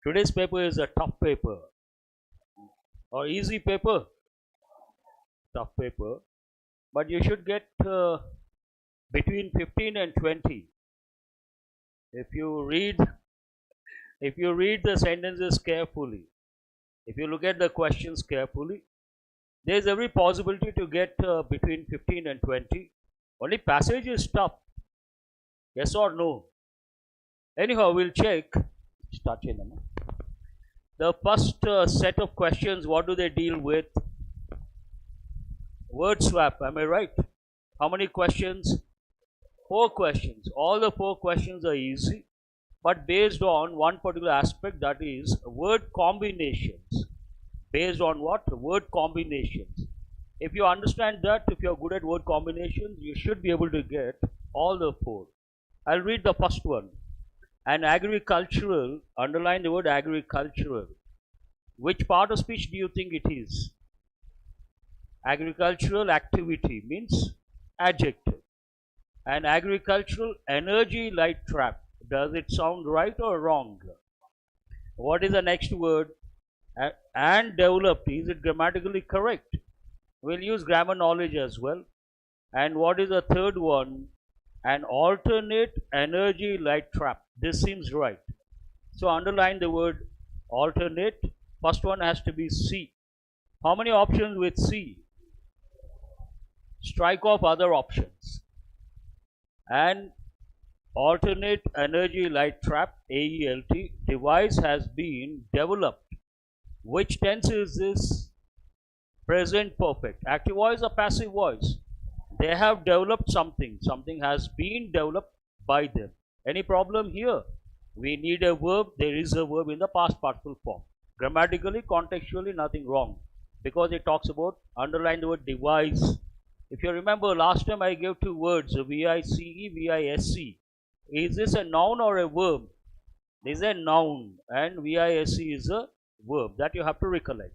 Today's paper is a tough paper or easy paper, tough paper, but you should get between 15 and 20. If you read the sentences carefully, if you look at the questions carefully, there is every possibility to get between 15 and 20. Only passage is tough. Yes or no? Anyhow, we'll check. The first set of questions, what do they deal with? Word swap, am I right? How many questions? 4 questions. All the 4 questions are easy, but based on one particular aspect, that is word combinations. Based on what? Word combinations. If you understand that, if you are good at word combinations, you should be able to get all the 4. I'll read the first one. An agricultural, underline the word agricultural. Which part of speech do you think it is? Agricultural activity means adjective. An agricultural energy light trap. Does it sound right or wrong? What is the next word? And developed. Is it grammatically correct? We'll use grammar knowledge as well. And what is the third one? An alternate energy light trap. This seems right. So underline the word alternate. First one has to be C. How many options with C? Strike off other options. An alternate energy light trap, AELT, device has been developed. Which tense is this? Present perfect. Active voice or passive voice? They have developed something. Something has been developed by them. Any problem here? We need a verb. There is a verb in the past participle form. Grammatically, contextually, nothing wrong, because it talks about, underline the word device. If you remember, last time I gave 2 words, VICE, VISC. Is this a noun or a verb? This is a noun, and VISC is a verb. That you have to recollect.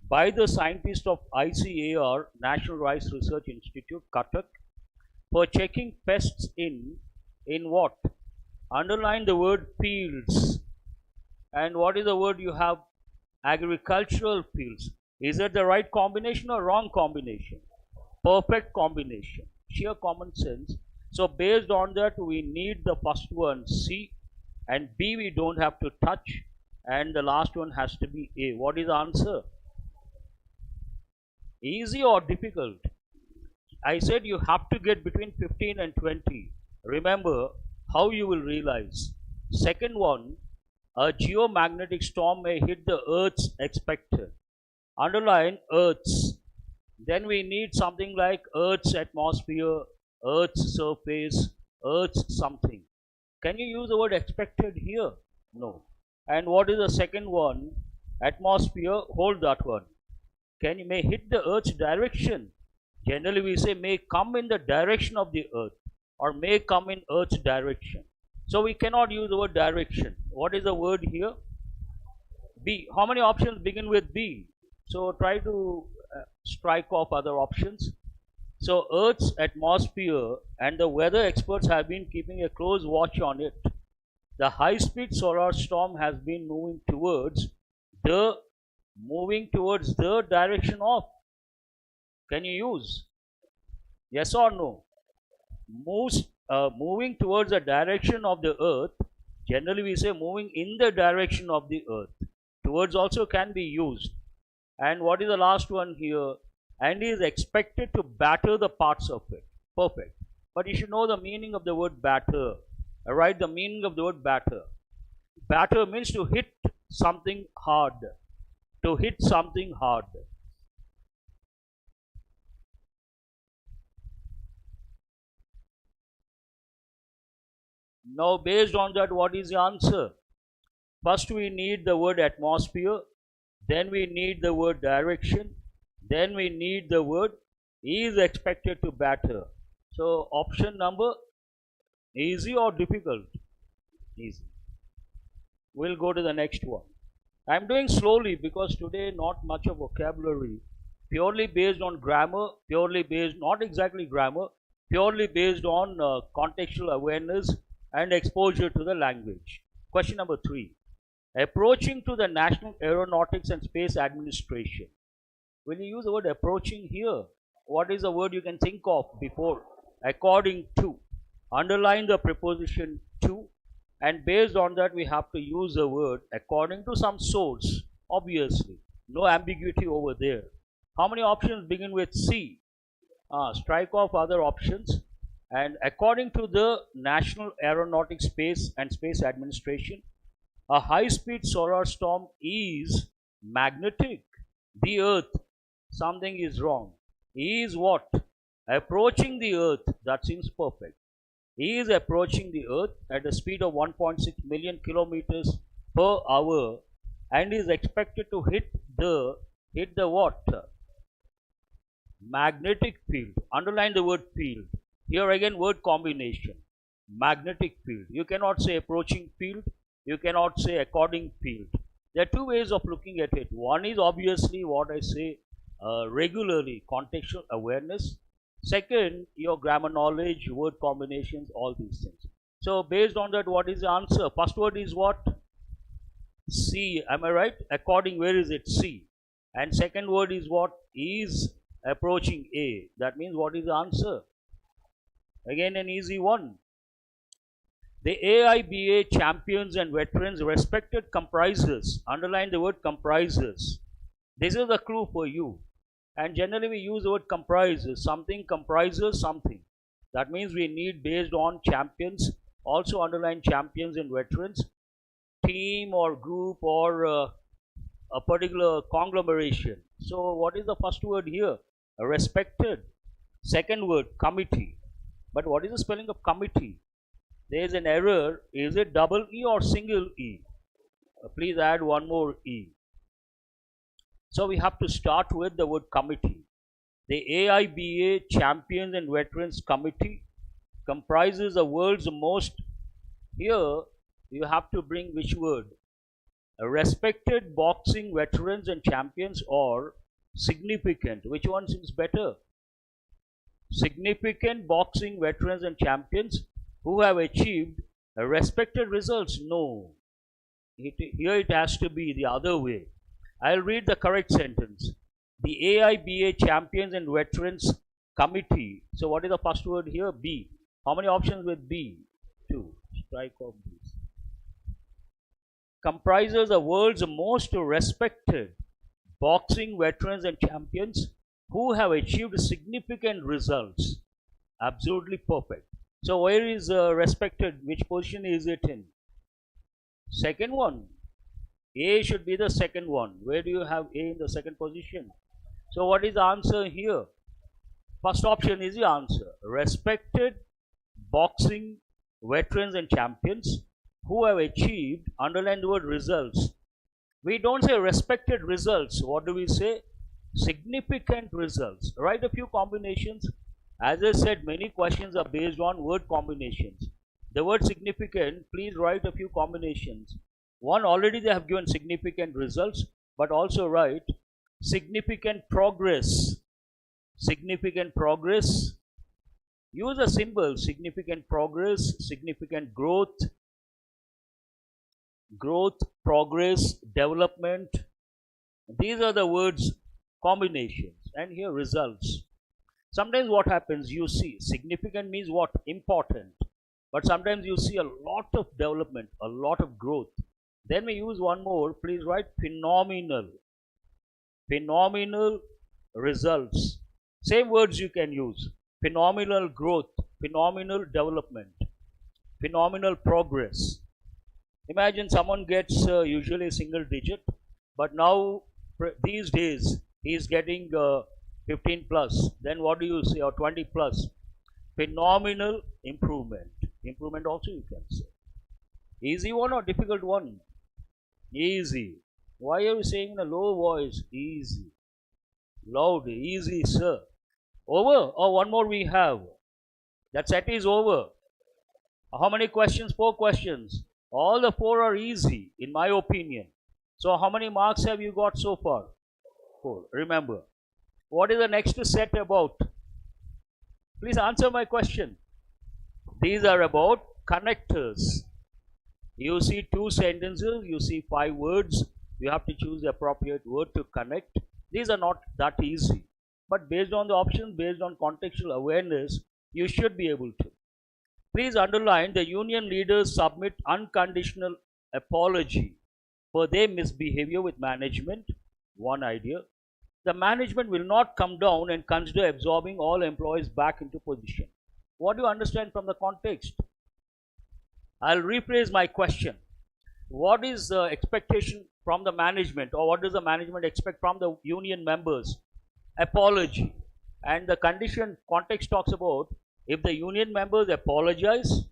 By the scientists of ICAR, National Rice Research Institute, Cuttack, for checking pests in what? Underline the word fields. And what is the word you have? Agricultural fields. Is it the right combination or wrong combination? Perfect combination. Sheer common sense. So based on that, we need the first one C, and B we don't have to touch, and the last one has to be A. What is the answer? Easy or difficult? I said you have to get between 15 and 20. Remember how you will realize. Second one, a geomagnetic storm may hit the Earth's expected. Underline Earth's. Then we need something like Earth's atmosphere, Earth's surface, Earth's something. Can you use the word expected here? No. And what is the second one? Atmosphere, hold that one. May hit the Earth's direction. Generally we say may come in the direction of the Earth, or may come in Earth's direction. So we cannot use the word direction. What is the word here? B. How many options begin with B? So try to strike off other options. So Earth's atmosphere, and the weather experts have been keeping a close watch on it. The high-speed solar storm has been moving towards the direction of. Can you use? Yes or no? Moving towards the direction of the Earth. Generally we say moving in the direction of the Earth. Towards also can be used. And what is the last one here? And is expected to batter the parts of it. Perfect. But you should know the meaning of the word batter. Alright, the meaning of the word batter. Batter means to hit something hard. To hit something hard. Now based on that, what is the answer? First we need the word atmosphere, then we need the word direction, then we need the word is expected to batter. So option number, easy or difficult? Easy. We'll go to the next one. I'm doing slowly because today not much of vocabulary, purely based on grammar, purely based, not exactly grammar, purely based on contextual awareness and exposure to the language. Question number 3. Approaching to the National Aeronautics and Space Administration. When you use the word approaching here, what is the word you can think of before? According to. Underline the preposition to, and based on that we have to use the word according to some source, obviously. No ambiguity over there. How many options begin with C? Strike off other options. And according to the National Aeronautics Space and Space Administration, a high-speed solar storm is magnetic. The Earth, something is wrong. Is what? Approaching the Earth. That seems perfect. He is approaching the Earth at a speed of 1.6 million kilometers per hour and is expected to hit the what? Magnetic field. Underline the word field. Here again word combination. Magnetic field. You cannot say approaching field. You cannot say according field. There are two ways of looking at it. One is obviously what I say regularly, contextual awareness. Second, your grammar knowledge, word combinations, all these things. So based on that, what is the answer? First word is what? C. Am I right? According, where is it? C. And second word is what? Is approaching A. That means what is the answer? Again an easy one. The AIBA champions and veterans respected comprises. Underline the word comprises. This is the clue for you. And generally we use the word comprises. Something comprises something. That means we need based on champions. Also underline champions and veterans. Team or group or a particular conglomeration. So what is the first word here? Respected. Second word, committee. But what is the spelling of committee? There is an error. Is it double E or single E? Please add one more E. So we have to start with the word committee. The AIBA Champions and Veterans Committee comprises the world's most, here you have to bring which word? Respected boxing veterans and champions or significant. Which one seems better? Significant boxing veterans and champions who have achieved respected results. No. Here it has to be the other way. I'll read the correct sentence. The AIBA Champions and Veterans Committee. So what is the first word here? B. How many options with B? 2. Strike off these. Comprises the world's most respected boxing veterans and champions who have achieved significant results. Absolutely perfect. So where is respected? Which position is it in? Second one. A should be the second one. Where do you have A in the second position? So what is the answer here? First option is the answer. Respected boxing veterans and champions who have achieved, underline the word results. We don't say respected results. What do we say? Significant results. Write a few combinations. As I said, many questions are based on word combinations. The word significant, please write a few combinations. One, already they have given significant results, but also write significant progress. Significant progress. Use a symbol, significant progress, significant growth, growth, progress, development. These are the words combinations, and here results. Sometimes what happens, you see significant means what? Important. But sometimes you see a lot of development, a lot of growth. Then we use one more, please write phenomenal. Phenomenal results. Same words you can use. Phenomenal growth, phenomenal development, phenomenal progress. Imagine someone gets usually a single digit, but now these days he is getting 15 plus. Then what do you say? Or 20 plus. Phenomenal improvement. Improvement also you can say. Easy one or difficult one? Easy. Why are you saying in a low voice? Easy. Loud. Easy, sir. Over? Or one more we have? That set is over. How many questions? 4 questions. All the 4 are easy, in my opinion. So how many marks have you got so far? 4. Remember. What is the next set about? Please answer my question. These are about connectors. You see two sentences, you see 5 words, you have to choose the appropriate word to connect. These are not that easy. But based on the options, based on contextual awareness, you should be able to. Please underline the union leaders submit unconditional apology for their misbehavior with management. One idea. The management will not come down and consider absorbing all employees back into position. What do you understand from the context? I'll rephrase my question. What is the expectation from the management, or what does the management expect from the union members? Apology. And the condition context talks about if the union members apologize,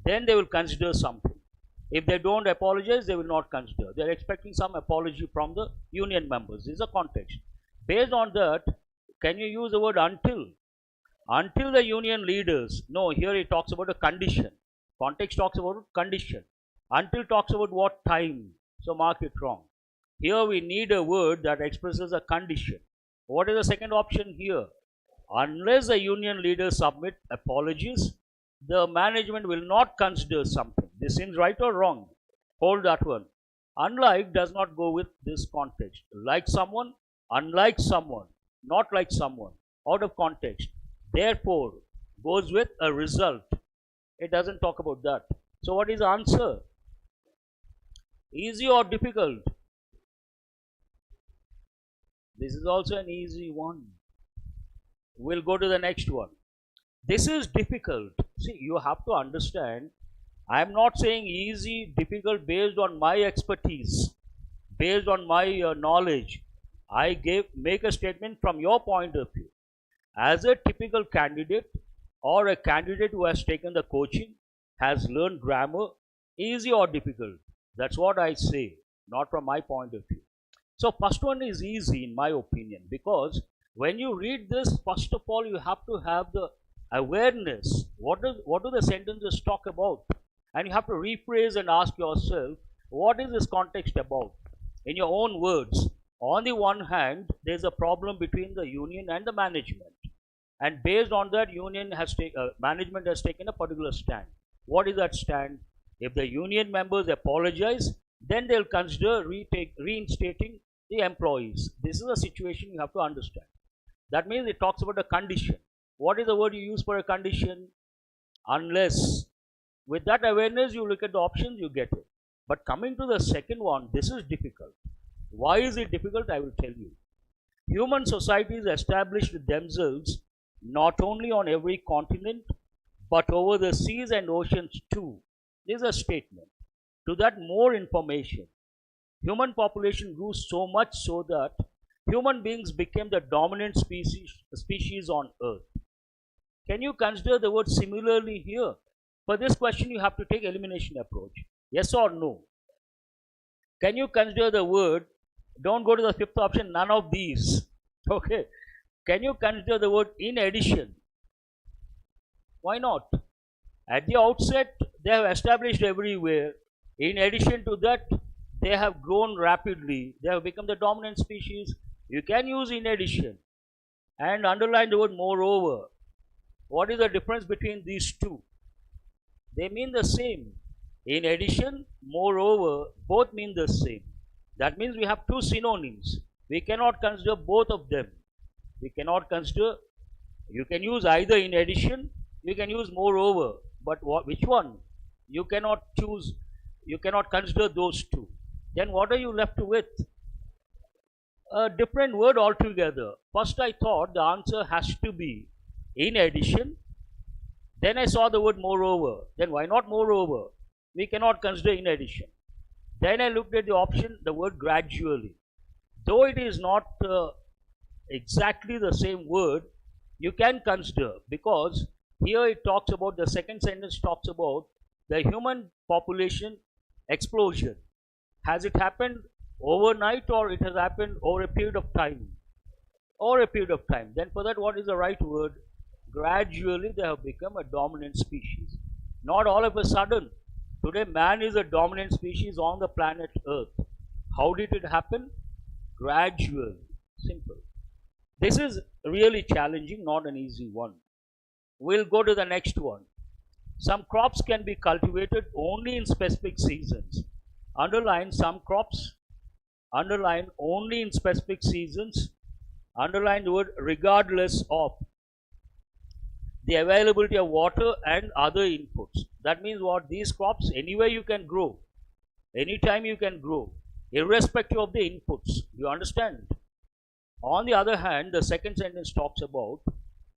then they will consider something. If they don't apologize, they will not consider. They are expecting some apology from the union members. This is a context. Based on that, can you use the word until? Until the union leaders. No, here it talks about a condition. Context talks about condition. Until talks about what time. So mark it wrong. Here we need a word that expresses a condition. What is the second option here? Unless the union leaders submit apologies, the management will not consider something. This seems right or wrong? Hold that one. Unlike does not go with this context. Like someone, unlike someone, not like someone, out of context. Therefore, goes with a result. It doesn't talk about that. So what is the answer? Easy or difficult? This is also an easy one. We'll go to the next one. This is difficult. See, you have to understand, I am not saying easy, difficult based on my expertise, based on my knowledge. I make a statement from your point of view. As a typical candidate or a candidate who has taken the coaching, has learned grammar, easy or difficult? That's what I say, not from my point of view. So first one is easy in my opinion, because when you read this, first of all, you have to have the awareness. What do the sentences talk about? And you have to rephrase and ask yourself, what is this context about? In your own words. On the one hand, there's a problem between the union and the management. And based on that, management has taken a particular stand. What is that stand? If the union members apologize, then they'll consider reinstating the employees. This is a situation you have to understand. That means it talks about a condition. What is the word you use for a condition? Unless. With that awareness, you look at the options, you get it. But coming to the second one, this is difficult. Why is it difficult? I will tell you. Human societies established themselves not only on every continent, but over the seas and oceans too. This is a statement. To that, more information. Human population grew so much so that human beings became the dominant species on earth. Can you consider the word similarly here? For this question, you have to take elimination approach. Yes or no? Can you consider the word, don't go to the fifth option, none of these. Okay. Can you consider the word in addition? Why not? At the outset, they have established everywhere. In addition to that, they have grown rapidly. They have become the dominant species. You can use in addition and underline the word moreover. What is the difference between these two? They mean the same. In addition, moreover, both mean the same. That means we have two synonyms. We cannot consider both of them. We cannot consider, you can use either in addition, you can use moreover. But which one? You cannot choose, you cannot consider those two. Then what are you left with? A different word altogether. First I thought the answer has to be in addition. Then I saw the word moreover. Then why not moreover? We cannot consider in addition. Then I looked at the option, the word gradually. Though it is not exactly the same word, you can consider, because here it talks about, the second sentence talks about the human population explosion. Has it happened overnight, or it has happened over a period of time? Over a period of time. Then for that, what is the right word? Gradually they have become a dominant species. Not all of a sudden. Today man is a dominant species on the planet Earth. How did it happen? Gradually. Simple. This is really challenging, not an easy one. We'll go to the next one. Some crops can be cultivated only in specific seasons. Underline some crops, underline only in specific seasons, underline the word regardless of the availability of water and other inputs. That means what? These crops anywhere you can grow, anytime you can grow, irrespective of the inputs. You understand? On the other hand, the second sentence talks about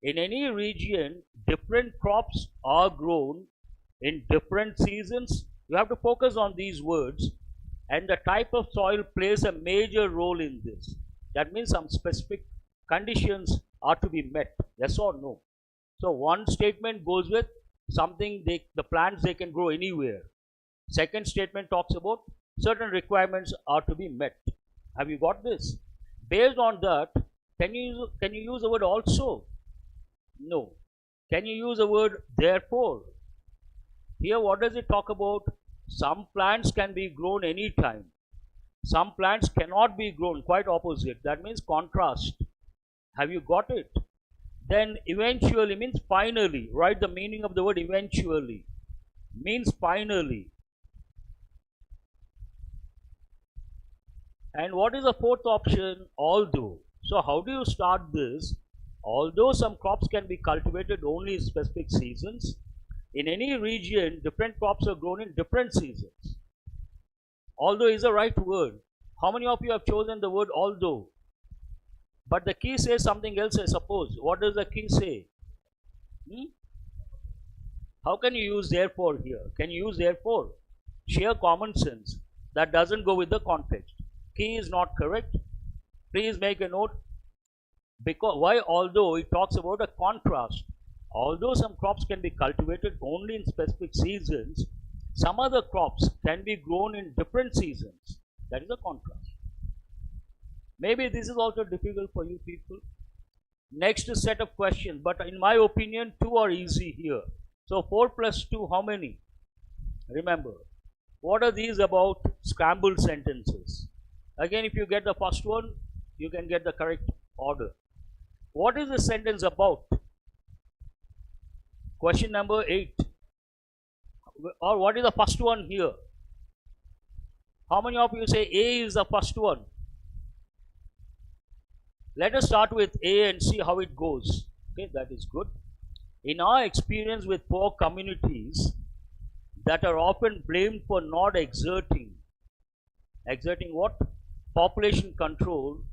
in any region, different crops are grown in different seasons. You have to focus on these words, and the type of soil plays a major role in this. That means some specific conditions are to be met, yes or no. So one statement goes with something the plants they can grow anywhere. Second statement talks about certain requirements are to be met. Have you got this? Based on that, can you use the word also? No. Can you use the word therefore? Here what does it talk about? Some plants can be grown anytime. Some plants cannot be grown, quite opposite. That means contrast. Have you got it? Then eventually means finally. Write the meaning of the word eventually. Means finally. And what is the fourth option? Although. So how do you start this? Although some crops can be cultivated only in specific seasons, in any region, different crops are grown in different seasons. Although is the right word. How many of you have chosen the word although? But the key says something else, I suppose. What does the key say? How can you use therefore here? Can you use therefore? Sheer common sense. That doesn't go with the context. Key is not correct. Please make a note. Because why although it talks about a contrast. Although some crops can be cultivated only in specific seasons, some other crops can be grown in different seasons. That is a contrast. Maybe this is also difficult for you people. Next set of questions, but in my opinion, 2 are easy here. So 4 plus 2, how many? Remember, what are these about? Scrambled sentences. Again, if you get the first one, you can get the correct order. What is the sentence about? Question number 8. Or what is the first one here? How many of you say A is the first one? Let us start with A and see how it goes. Okay, that is good. In our experience with poor communities that are often blamed for not exerting what? Population control,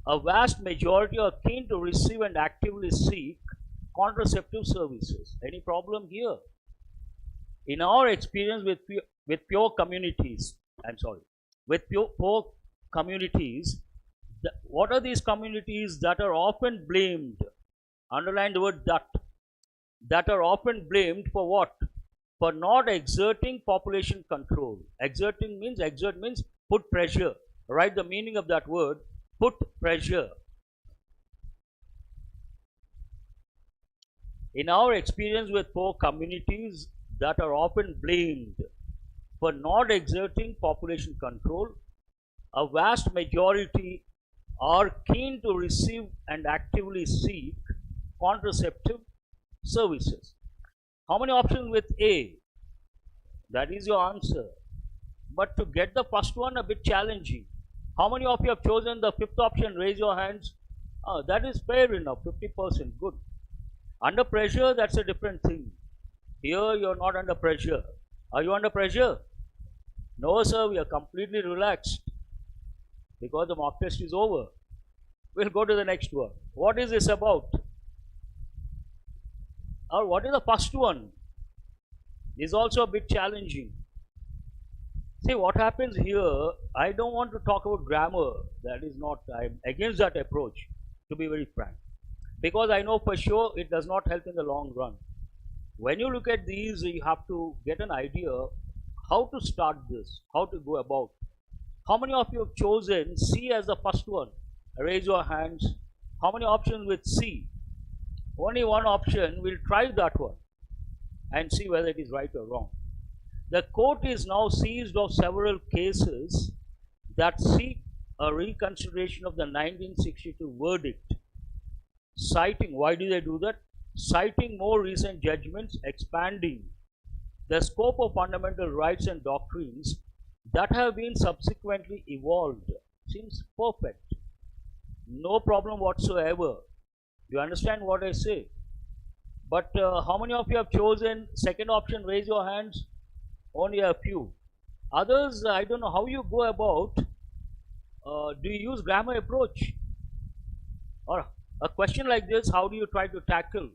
a vast majority are keen to receive and actively seek contraceptive services. Any problem here? In our experience with poor communities, what are these communities that are often blamed? Underline the word that. That are often blamed for what? For not exerting population control. Exert means put pressure. Write the meaning of that word. Put pressure. In our experience with poor communities that are often blamed for not exerting population control, a vast majority are keen to receive and actively seek contraceptive services. How many options with A? That is your answer. But to get the first one, a bit challenging. How many of you have chosen the fifth option? Raise your hands. That is fair enough, 50%. Good. Under pressure, that's a different thing. Here, you're not under pressure. Are you under pressure? No, sir, we are completely relaxed because the mock test is over. We'll go to the next one. What is this about? Or what is the first one? This is also a bit challenging. See, what happens here, I don't want to talk about grammar. That is not, I'm against that approach, to be very frank. Because I know for sure it does not help in the long run. When you look at these, you have to get an idea how to start this, how to go about. How many of you have chosen C as the first one? Raise your hands. How many options with C? Only one option. We'll try that one and see whether it is right or wrong. The court is now seized of several cases that seek a reconsideration of the 1962 verdict. Citing, why do they do that? Citing more recent judgments expanding the scope of fundamental rights and doctrines that have been subsequently evolved. Seems perfect. No problem whatsoever. You understand what I say? But how many of you have chosen second option? Raise your hands. Only a few. Others, I don't know how you go about. Do you use grammar approach? Or a question like this, how do you try to tackle?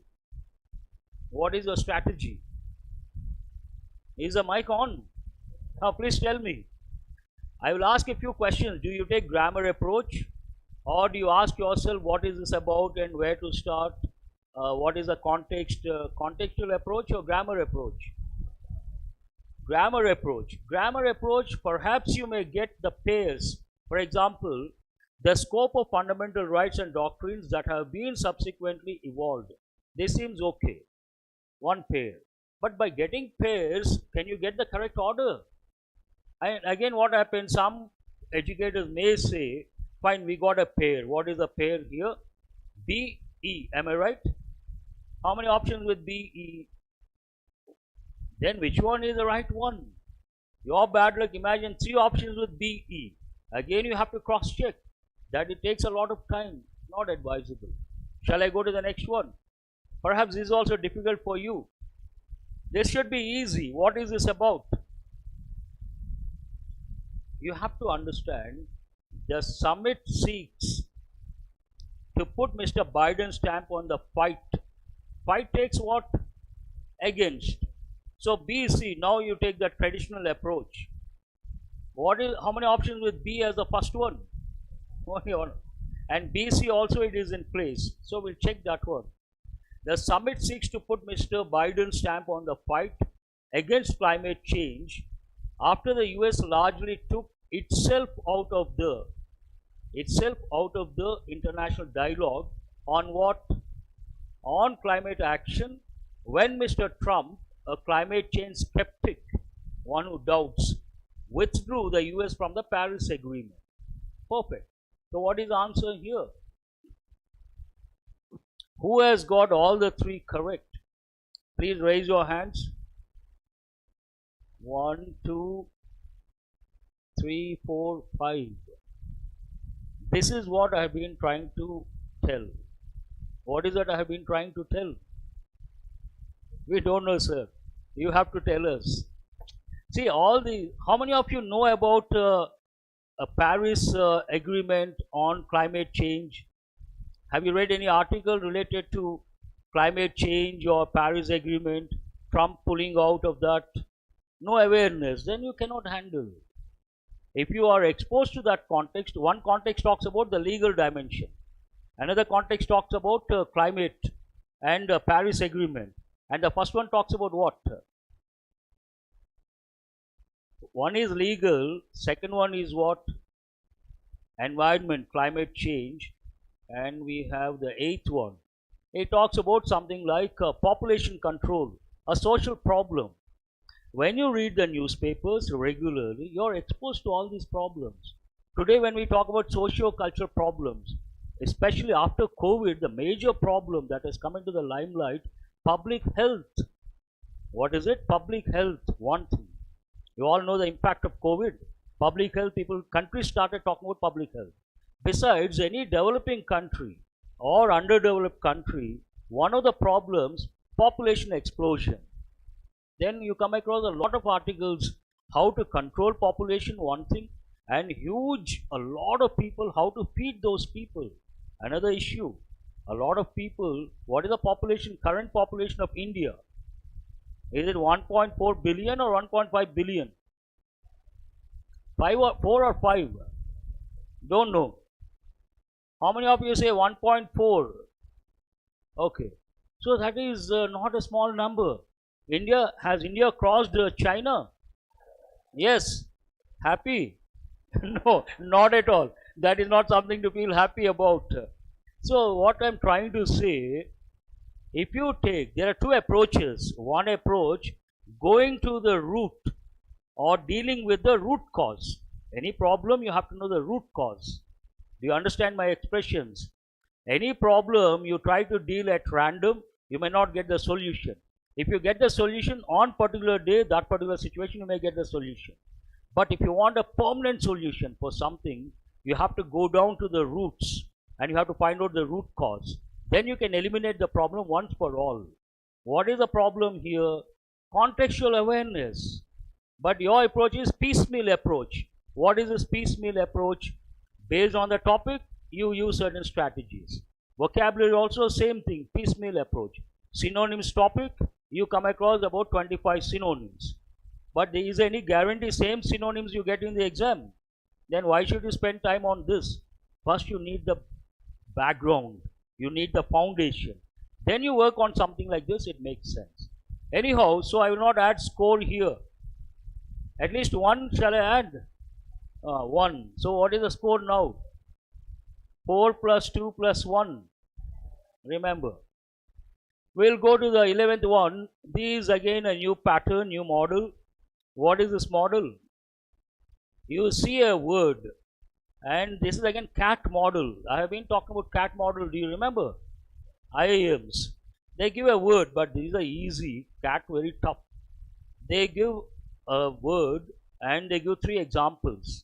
What is your strategy? Is the mic on? Now please tell me. I will ask a few questions. Do you take grammar approach? Or do you ask yourself what is this about and where to start? What is the context? Contextual approach or grammar approach? Grammar approach. Grammar approach, perhaps you may get the pairs. For example, the scope of fundamental rights and doctrines that have been subsequently evolved. This seems okay. One pair. But by getting pairs, can you get the correct order? And again, what happens? Some educators may say, fine, we got a pair. What is a pair here? B, E. Am I right? How many options with B, E? Then which one is the right one? Your bad luck. Imagine 3 options with B, E. Again, you have to cross check. That it takes a lot of time. Not advisable. Shall I go to the next one? Perhaps this is also difficult for you. This should be easy. What is this about? You have to understand the summit seeks to put Mr. Biden's stamp on the fight. Fight takes what? Against. So B, C, now you take the traditional approach. How many options with B as the first one? Only one. And B, C also it is in place. So we'll check that one. The summit seeks to put Mr. Biden's stamp on the fight against climate change after the US largely took itself out of the international dialogue on what? On climate action, when Mr. Trump, a climate change skeptic, one who doubts, withdrew the US from the Paris Agreement. Perfect. So what is the answer here? Who has got all the 3 correct? Please raise your hands. 1, 2, 3, 4, 5. This is what I have been trying to tell. What is that I have been trying to tell? We don't know, sir. You have to tell us. See, how many of you know about a Paris agreement on climate change? Have you read any article related to climate change or Paris agreement, Trump pulling out of that? No awareness, then you cannot handle it. If you are exposed to that context, one context talks about the legal dimension. Another context talks about climate and Paris agreement. And the first one talks about what? One is legal, second one is what? Environment, climate change. And we have the 8th one. It talks about something like population control, a social problem. When you read the newspapers regularly, you're exposed to all these problems. Today when we talk about socio-cultural problems, especially after COVID, the major problem that has come into the limelight, public health. What is it? Public health, one thing. You all know the impact of COVID. Public health, countries started talking about public health. Besides, any developing country or underdeveloped country, one of the problems, population explosion. Then you come across a lot of articles, how to control population, one thing, and a lot of people, how to feed those people, another issue. A lot of people, what is the population, current population of India? Is it 1.4 billion or 1.5 billion? 4 or 5? Don't know. How many of you say 1.4? Okay. So that is not a small number. Has India crossed China? Yes. Happy? No, not at all. That is not something to feel happy about. So what I'm trying to say, if you there are 2 approaches. One approach, going to the root or dealing with the root cause. Any problem, you have to know the root cause. Do you understand my expressions? Any problem you try to deal at random, you may not get the solution. If you get the solution on particular day, that particular situation, you may get the solution. But if you want a permanent solution for something, you have to go down to the roots and you have to find out the root cause. Then you can eliminate the problem once for all. What is the problem here? Contextual awareness. But your approach is piecemeal approach. What is this piecemeal approach? Based on the topic, you use certain strategies. Vocabulary also same thing, piecemeal approach. Synonyms topic, you come across about 25 synonyms. But is there any guarantee same synonyms you get in the exam? Then why should you spend time on this? First you need the background, you need the foundation. Then you work on something like this, it makes sense. Anyhow, so I will not add score here. At least one shall I add? 1. So what is the score now? 4 plus 2 plus 1. Remember. We'll go to the 11th one. This is again a new pattern, new model. What is this model? You see a word, and this is again cat model. I have been talking about cat model. Do you remember? IIMs. They give a word, but these are easy. Cat very tough. They give a word and they give 3 examples.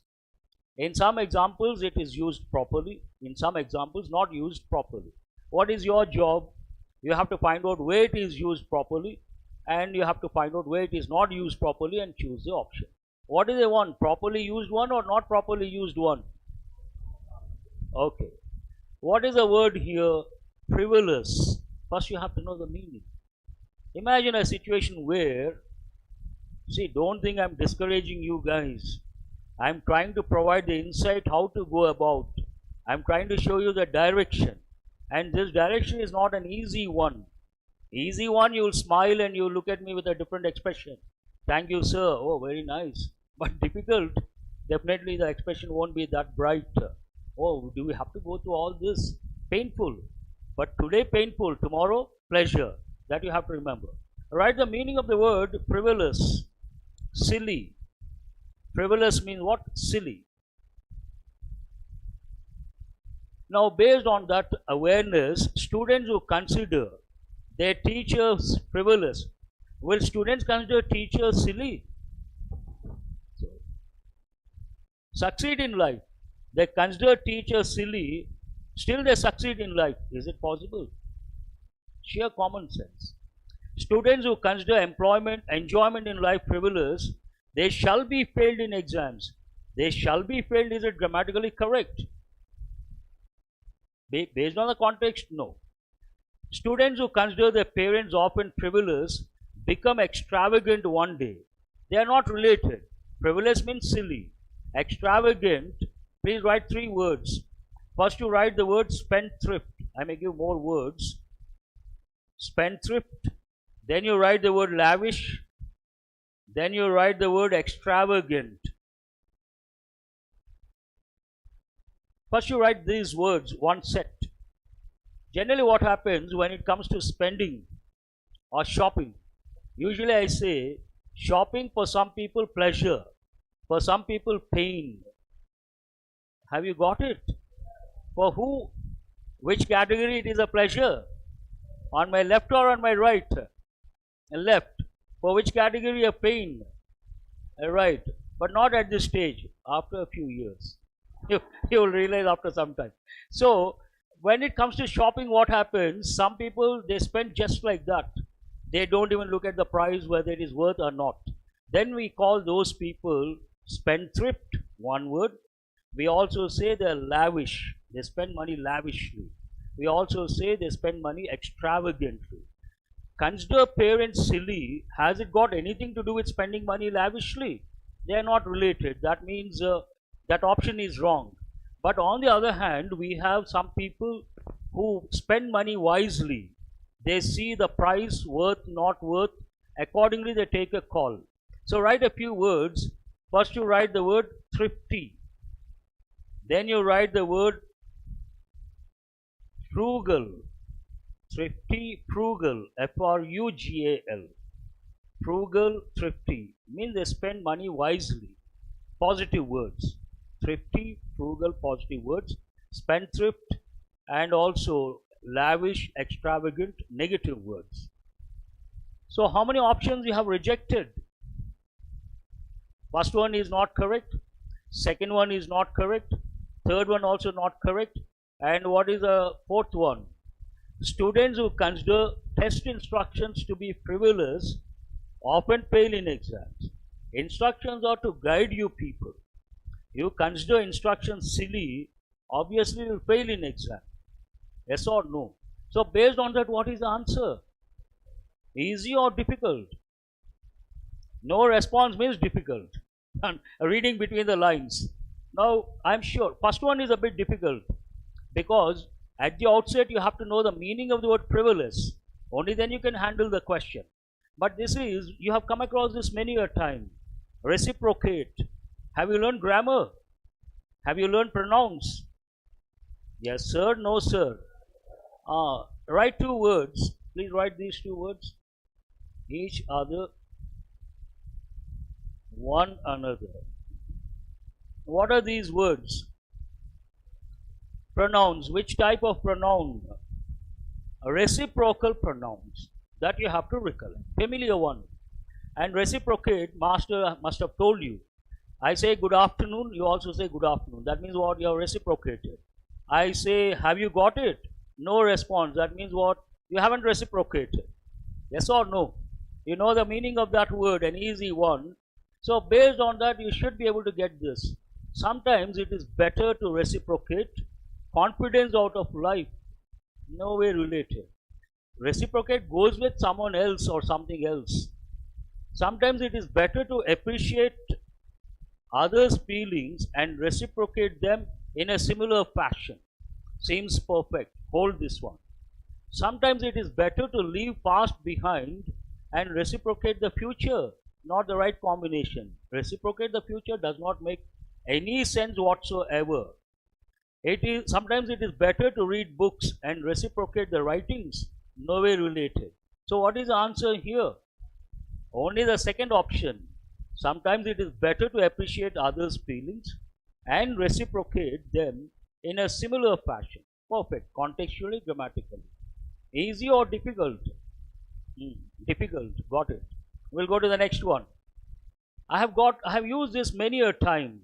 In some examples it is used properly. In some examples not used properly. What is your job? You have to find out where it is used properly, and you have to find out where it is not used properly and choose the option. What do they want? Properly used one or not properly used one? Okay. What is the word here? Frivolous. First you have to know the meaning. Imagine a situation where, see, don't think I'm discouraging you guys. I'm trying to provide the insight how to go about. I'm trying to show you the direction. And this direction is not an easy one. Easy one, you'll smile and you'll look at me with a different expression. Thank you, sir. Oh, very nice. But difficult, definitely the expression won't be that bright. Oh, do we have to go through all this? Painful. But today painful, tomorrow pleasure. That you have to remember. Write the meaning of the word frivolous. Silly. Frivolous means what? Silly. Now, based on that awareness, students who consider their teachers frivolous, will students consider teachers silly? So, succeed in life. They consider teachers silly, still they succeed in life. Is it possible? Sheer common sense. Students who consider enjoyment in life frivolous, they shall be failed in exams. They shall be failed, is it grammatically correct? Based on the context, no. Students who consider their parents often frivolous become extravagant one day. They are not related. Frivolous means silly. Extravagant, please write 3 words. First you write the word spendthrift. I may give more words. Spendthrift. Then you write the word lavish. Then you write the word extravagant. First you write these words, one set. Generally what happens when it comes to spending or shopping? Usually I say, shopping for some people pleasure, for some people pain. Have you got it? For who? Which category it is a pleasure? On my left or on my right? Left. For which category of pain? Right. But not at this stage, after a few years. You will realize after some time. So, when it comes to shopping, what happens? Some people, they spend just like that. They don't even look at the price, whether it is worth or not. Then we call those people spendthrift, one word. We also say they're lavish. They spend money lavishly. We also say they spend money extravagantly. Consider parents silly. Has it got anything to do with spending money lavishly? They are not related. That means that option is wrong. But on the other hand, we have some people who spend money wisely. They see the price, worth, not worth. Accordingly, they take a call. So write a few words. First you write the word thrifty. Then you write the word frugal. Thrifty, frugal, F-R-U-G-A-L. Frugal, thrifty. Means they spend money wisely. Positive words. Thrifty, frugal, positive words. Spendthrift, and also lavish, extravagant, negative words. So how many options you have rejected? First one is not correct, second one is not correct, third one also not correct, and what is the fourth one? Students who consider test instructions to be frivolous often fail in exams. Instructions are to guide you people. You consider instructions silly, obviously you will fail in exam. Yes or no? So based on that, what is the answer? Easy or difficult? No response means difficult. And reading between the lines. Now I'm sure first one is a bit difficult because at the outset you have to know the meaning of the word frivolous. Only then you can handle the question. But this is, you have come across this many a time. Reciprocate. Have you learned grammar? Have you learned pronouns? Yes sir, no sir. Write two words. Please write these two words. Each other, one another. What are these words? Pronouns. Which type of pronoun? Reciprocal pronouns. That you have to recollect. Familiar one. And reciprocate, master must have told you. I say good afternoon, you also say good afternoon. That means what? You are reciprocated. I say, have you got it? No response. That means what? You haven't reciprocated. Yes or no? You know the meaning of that word, an easy one. So based on that, you should be able to get this. Sometimes it is better to reciprocate. Confidence out of life, no way related. Reciprocate goes with someone else or something else. Sometimes it is better to appreciate others' feelings and reciprocate them in a similar fashion. Seems perfect. Hold this one. Sometimes it is better to leave past behind and reciprocate the future. Not the right combination. Reciprocate the future does not make any sense whatsoever. Sometimes it is better to read books and reciprocate the writings. No way related. So what is the answer here? Only the second option. Sometimes it is better to appreciate others' feelings and reciprocate them in a similar fashion. Perfect. Contextually, grammatically. Easy or difficult? Difficult. Got it. We'll go to the next one. I have used this many a time.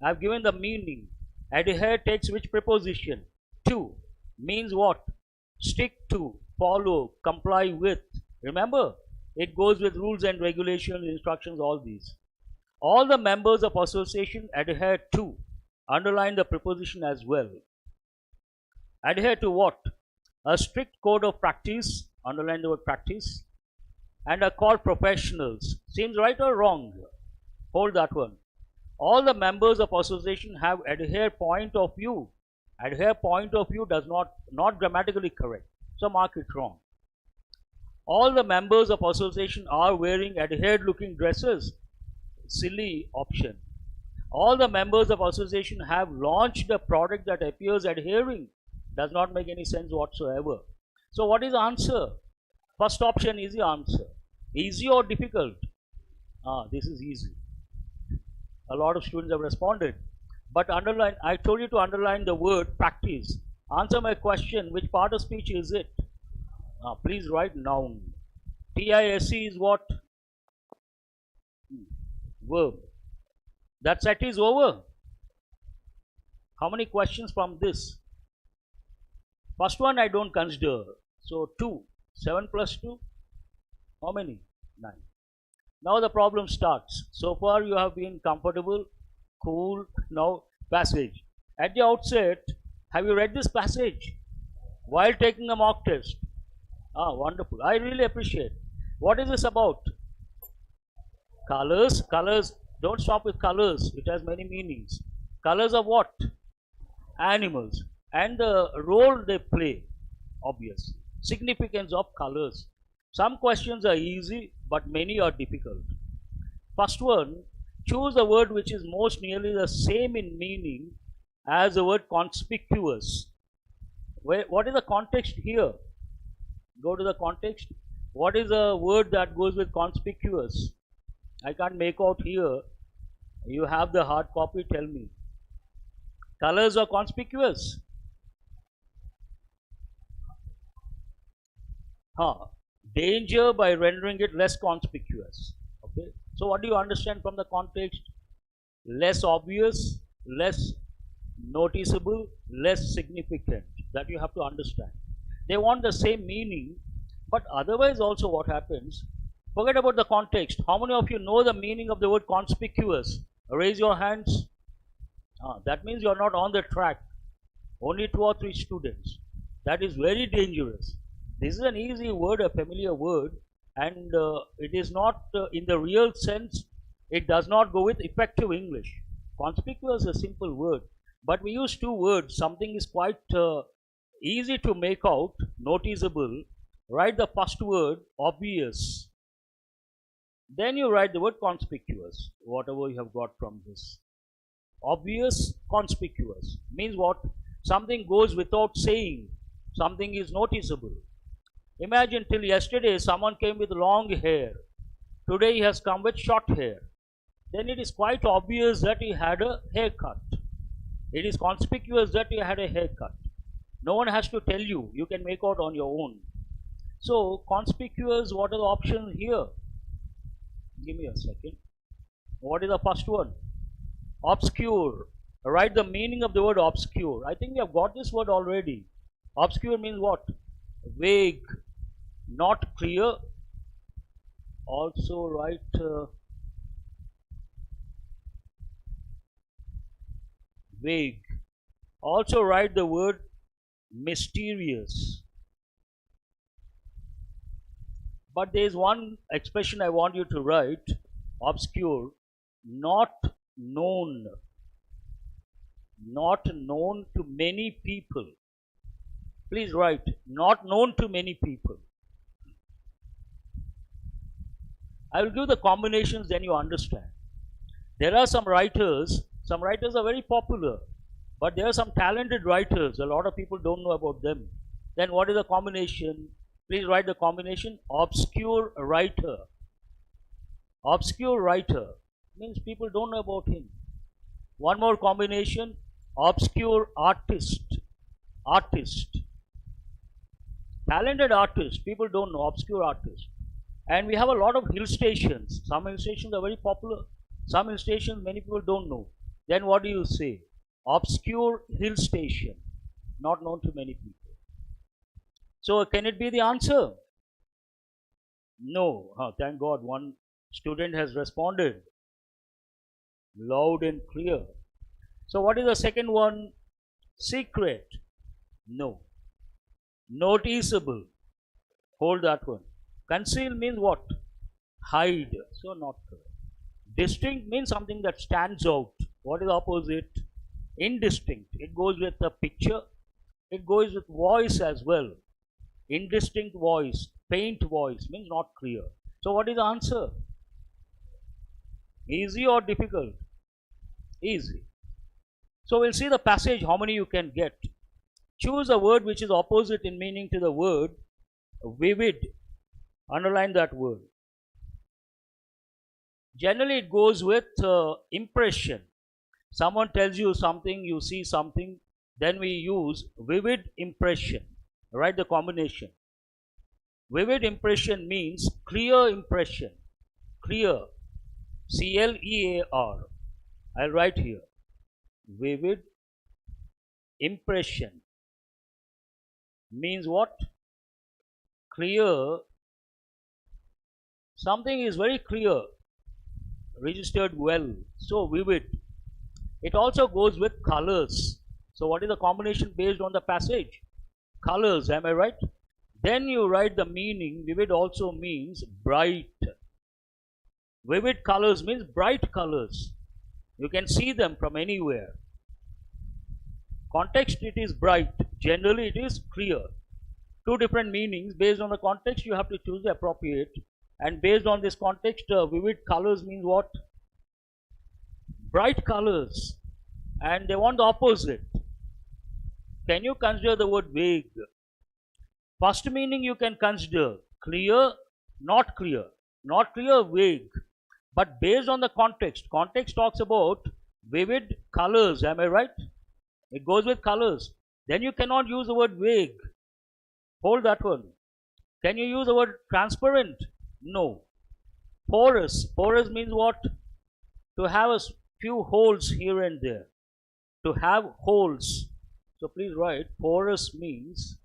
I have given the meaning. Adhere takes which preposition? To. Means what? Stick to, follow, comply with. Remember, it goes with rules and regulations, instructions, all these. All the members of association adhere to. Underline the preposition as well. Adhere to what? A strict code of practice. Underline the word practice. And are called professionals. Seems right or wrong? Hold that one. All the members of association have adhere point of view. Adhere point of view does not grammatically correct. So mark it wrong. All the members of association are wearing adhered looking dresses. Silly option. All the members of association have launched a product that appears adhering. Does not make any sense whatsoever. So what is the answer? First option is the answer. Easy or difficult? This is easy. A lot of students have responded. But underline, I told you to underline the word practice. Answer my question, which part of speech is it? Please write noun. TISE is what? Verb. That set is over. How many questions from this? First one I don't consider. So 2. 7 plus 2. How many? 9. Now the problem starts. So far you have been comfortable, cool. Now passage. At the outset, have you read this passage while taking a mock test? Wonderful. I really appreciate. What is this about? Colors. Colors. Don't stop with colors. It has many meanings. Colors of what? Animals. And the role they play, obviously. Significance of colors. Some questions are easy, but many are difficult. First one, choose a word which is most nearly the same in meaning as the word conspicuous. What is the context here? Go to the context. What is the word that goes with conspicuous? I can't make out here. You have the hard copy, tell me. Colors are conspicuous. danger by rendering it less conspicuous. Okay. So what do you understand from the context? Less obvious, less noticeable, less significant. That you have to understand. They want the same meaning, but otherwise also what happens, forget about the context. How many of you know the meaning of the word conspicuous? Raise your hands. That means you are not on the track. Only 2 or 3 students. That is very dangerous. This is an easy word, a familiar word, and it is not in the real sense, it does not go with effective English. Conspicuous is a simple word, but we use 2 words. Something is quite easy to make out, noticeable. Write the first word, obvious. Then you write the word conspicuous, whatever you have got from this. Obvious, conspicuous means what? Something goes without saying. Something is noticeable. Imagine till yesterday someone came with long hair. Today he has come with short hair. Then it is quite obvious that he had a haircut. It is conspicuous that he had a haircut. No one has to tell you. You can make out on your own. So conspicuous, what are the options here? Give me a second. What is the first one? Obscure. Write the meaning of the word obscure. I think we have got this word already. Obscure means what? Vague, not clear. Also write vague. Also write the word mysterious. But there is one expression I want you to write. Obscure, not known. Not known to many people. Please write, not known to many people. I will give the combinations, then you understand. There are some writers are very popular, but there are some talented writers, a lot of people don't know about them. Then what is the combination? Please write the combination, obscure writer. Obscure writer means people don't know about him. One more combination, obscure artist. Artist. Talented artist, people don't know, obscure artist. And we have a lot of hill stations. Some hill stations are very popular. Some hill stations many people don't know. Then what do you say? Obscure hill station, not known to many people. So can it be the answer? No. Thank God one student has responded loud and clear. So what is the second one? Secret. No. Noticeable. Hold that one. Conceal means what? Hide. So not correct. Distinct means something that stands out. What is the opposite? Indistinct. It goes with the picture. It goes with voice as well. Indistinct voice, faint voice means not clear. So what is the answer? Easy or difficult? Easy. So we'll see the passage, how many you can get. Choose a word which is opposite in meaning to the word vivid. Underline that word. Generally it goes with impression. Someone tells you something, you see something, then we use vivid impression. Write the combination. Vivid impression means clear impression. Clear. C-L-E-A-R. I'll write here. Vivid impression means what? Clear. Something is very clear, registered well, so vivid. It also goes with colors. So what is the combination based on the passage? Colors, am I right? Then you write the meaning. Vivid also means bright. Vivid colors means bright colors. You can see them from anywhere. Context, it is bright. Generally it is clear. 2 different meanings. Based on the context you have to choose the appropriate. And based on this context, vivid colors means what? Bright colors. And they want the opposite. Can you consider the word vague? First meaning you can consider clear, not clear. Not clear, vague. But based on the context talks about vivid colors, am I right? It goes with colors. Then you cannot use the word vague. Hold that one. Can you use the word transparent? No. Porous. Porous means what? To have a few holes here and there. To have holes. So please write, porous means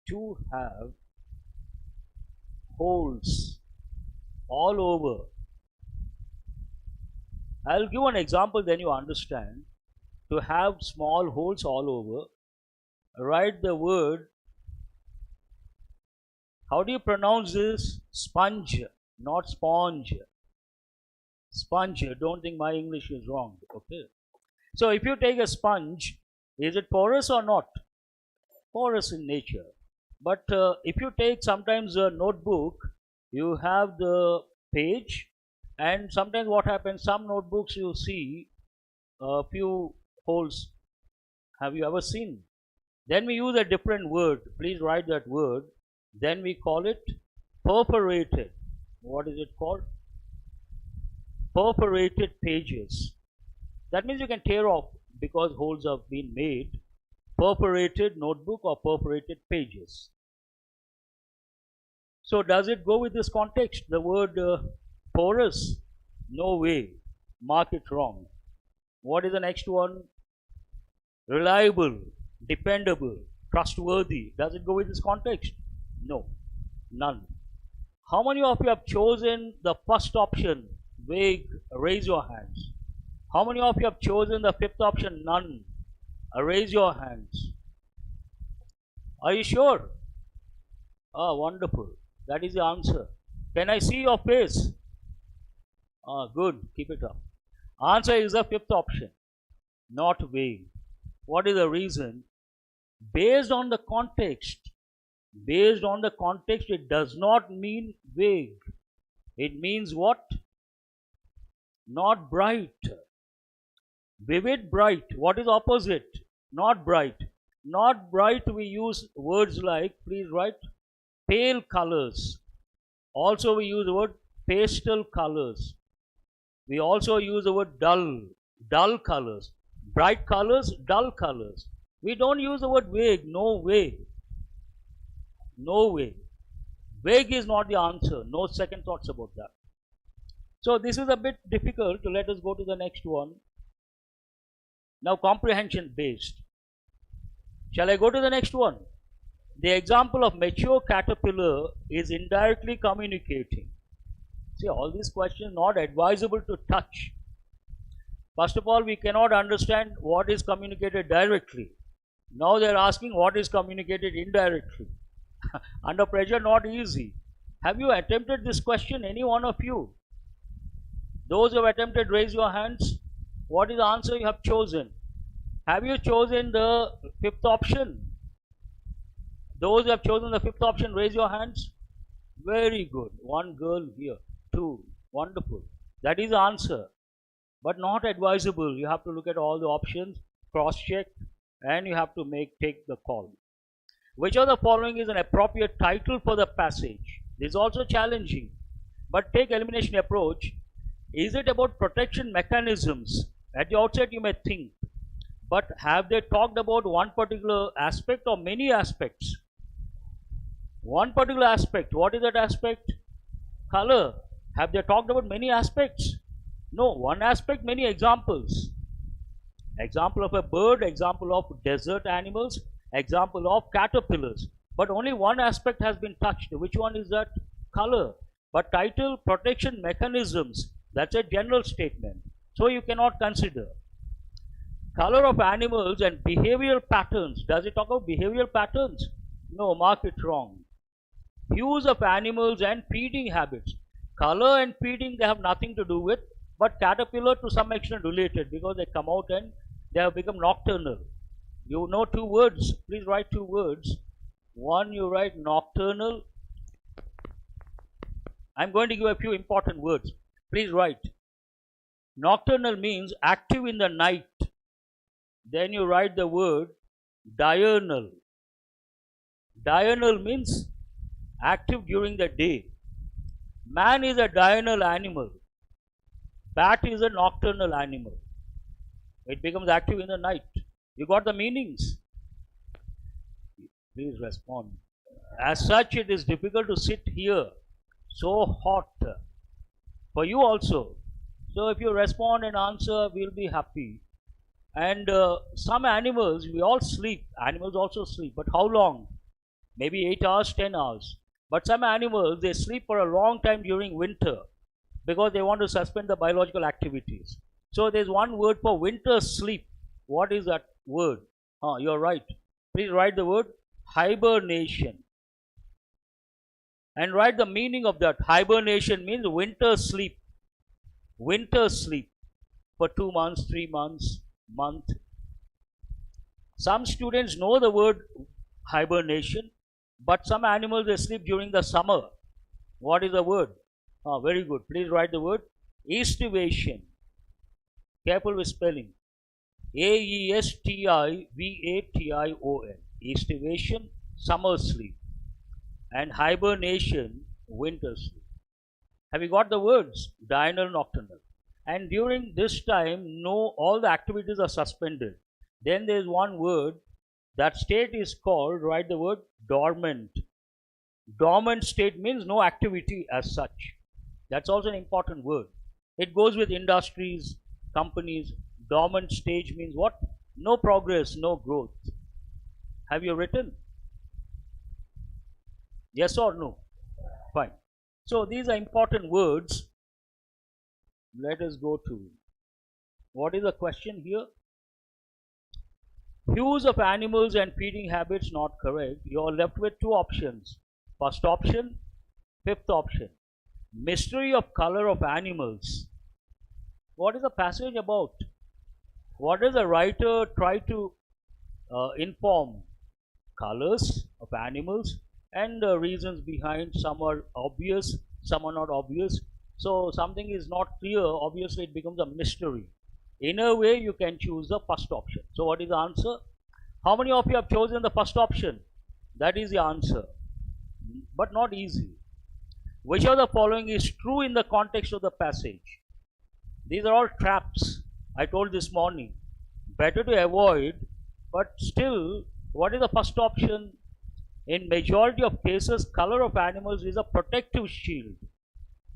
to have holes all over. I'll give an example, then you understand. To have small holes all over, write the word, how do you pronounce this? Sponge, not sponge. Sponge, don't think my English is wrong, okay? So if you take a sponge, is it porous or not? Porous in nature. But if you take sometimes a notebook, you have the page, and sometimes what happens, some notebooks you see a few holes. Have you ever seen? Then we use a different word. Please write that word. Then we call it perforated. What is it called? Perforated pages. That means you can tear off because holes have been made. Perforated notebook or perforated pages. So does it go with this context? The word porous? No way. Mark it wrong. What is the next one? Reliable, dependable, trustworthy. Does it go with this context? No, none. How many of you have chosen the first option, vague? Raise your hands. How many of you have chosen the fifth option, none? Raise your hands. Are you sure? Ah, wonderful. That is the answer. Can I see your face? Ah, good. Keep it up. Answer is the fifth option, not vague. What is the reason? Based on the context. Based on the context, it does not mean vague. It means what? Not bright. Vivid, bright. What is opposite? Not bright. Not bright, we use words like, please write, pale colors. Also we use the word pastel colors. We also use the word dull. Dull colors. Bright colors, dull colors. We don't use the word vague. No way. No way. Vague is not the answer. No second thoughts about that. So this is a bit difficult. Let us go to the next one. Now comprehension based. Shall I go to the next one? The example of mature caterpillar is indirectly communicating. See, all these questions not advisable to touch. First of all, we cannot understand what is communicated directly. Now they are asking what is communicated indirectly. Under pressure, not easy. Have you attempted this question, any one of you? Those who have attempted, raise your hands. What is the answer you have chosen? Have you chosen the fifth option? Those who have chosen the fifth option, raise your hands. Very good. One girl here. Two. Wonderful. That is the answer. But not advisable. You have to look at all the options, cross-check, and you have to take the call. Which of the following is an appropriate title for the passage? This is also challenging. But take elimination approach. Is it about protection mechanisms? At the outset you may think. But have they talked about one particular aspect or many aspects? One particular aspect. What is that aspect? Color. Have they talked about many aspects? No, one aspect, many examples. Example of a bird, example of desert animals, example of caterpillars. But only one aspect has been touched. Which one is that? Color. But title, protection mechanisms, that's a general statement. So you cannot consider. Color of animals and behavioral patterns. Does it talk about behavioral patterns? No, mark it wrong. Hues of animals and feeding habits. Color and feeding they have nothing to do with, but caterpillar to some extent related because they come out and they have become nocturnal. You know two words. Please write two words. One you write nocturnal. I'm going to give a few important words. Please write. Nocturnal means active in the night. Then you write the word diurnal. Diurnal means active during the day. Man is a diurnal animal. Bat is a nocturnal animal. It becomes active in the night. You got the meanings? Please respond. As such, it is difficult to sit here so hot for you also. So if you respond and answer, we'll be happy. And some animals, we all sleep. Animals also sleep. But how long? Maybe 8 hours, 10 hours. But some animals, they sleep for a long time during winter because they want to suspend the biological activities. So there's one word for winter sleep. What is that word? You're right. Please write the word hibernation. And write the meaning of that. Hibernation means winter sleep. Winter sleep for 2 months, 3 months, month. Some students know the word hibernation, but some animals they sleep during the summer. What is the word? Very good. Please write the word aestivation. Careful with spelling. Aestivation. Aestivation, summer sleep. And hibernation, winter sleep. Have you got the words? Diurnal, nocturnal. And during this time, all the activities are suspended. Then there is one word. That state is called, write the word dormant. Dormant state means no activity as such. That's also an important word. It goes with industries, companies. Dormant stage means what? No progress, no growth. Have you written? Yes or no? Fine. So these are important words. Let us go to, what is the question here? Hues of animals and feeding habits not correct. You are left with 2 options. First option, fifth option. Mystery of color of animals. What is the passage about? What does the writer try to inform? Colors of animals and the reasons behind. Some are obvious, some are not obvious. So something is not clear, obviously it becomes a mystery. In a way, you can choose the first option. So what is the answer? How many of you have chosen the first option? That is the answer, but not easy. Which of the following is true in the context of the passage? These are all traps. I told this morning. Better to avoid, but still, what is the first option? In majority of cases, color of animals is a protective shield.